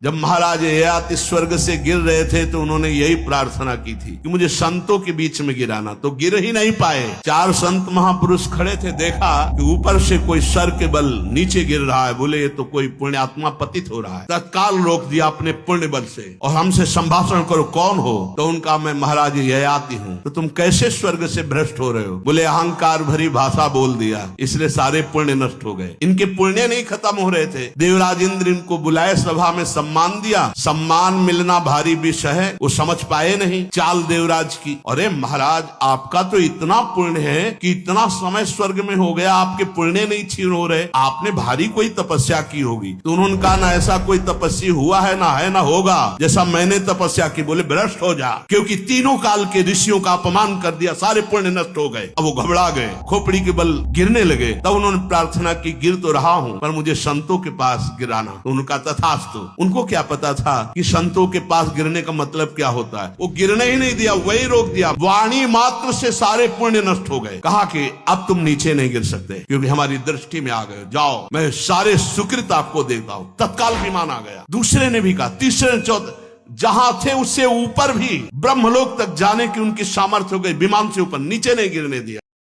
जब महाराज ययाति स्वर्ग से गिर रहे थे तो उन्होंने यही प्रार्थना की थी कि मुझे संतों के बीच में गिराना, तो गिर ही नहीं पाए। 4 संत महापुरुष खड़े थे, देखा कि ऊपर से कोई सर के बल नीचे गिर रहा है, बोले ये तो कोई पुण्यात्मा पतित हो रहा है। तत्काल रोक दिया अपने पुण्य बल से और हमसे संभाषण करो, कौन हो? तो उनका मैं महाराज ययाति हूँ। तो तुम कैसे स्वर्ग से भ्रष्ट हो रहे हो? बोले अहंकार भरी भाषा बोल दिया, इसलिए सारे पुण्य नष्ट हो गए। इनके पुण्य नहीं खत्म हो रहे थे। देवराज इंद्र इनको बुलाए, सभा में सम्मान दिया। सम्मान मिलना भारी विषय है, वो समझ पाए नहीं चाल देवराज की। अरे महाराज, आपका तो इतना पुण्य है कि इतना समय स्वर्ग में हो गया, आपके पुण्य नहीं क्षीण हो रहे, आपने भारी कोई तपस्या की होगी। तो उन्होंने कहा ना ऐसा कोई तपस्वी हुआ है, ना होगा जैसा मैंने तपस्या की। बोले भ्रष्ट हो जा, क्योंकि तीनों काल के ऋषियों का अपमान कर दिया, सारे पुण्य नष्ट हो गए। अब वो घबरा गए, खोपड़ी के बल गिरने लगे। तब उन्होंने प्रार्थना की, गिर तो रहा हूं पर मुझे संतों के पास गिराना। तो उनका तथास्तु। उनको क्या पता था कि संतों के पास गिरने का मतलब क्या होता है। वो गिरने ही नहीं दिया, वही रोक दिया। वाणी मात्र से सारे पुण्य नष्ट हो गए। कहा कि अब तुम नीचे नहीं गिर सकते क्योंकि हमारी दृष्टि में आ गए, जाओ मैं सारे सुकृत आपको देता हूं। तत्काल विमान आ गया। दूसरे ने भी कहा, तीसरे ने, चौथे, जहां थे उससे ऊपर भी ब्रह्मलोक तक जाने की उनकी सामर्थ्य हो गई। विमान से ऊपर, नीचे नहीं गिरने दिया।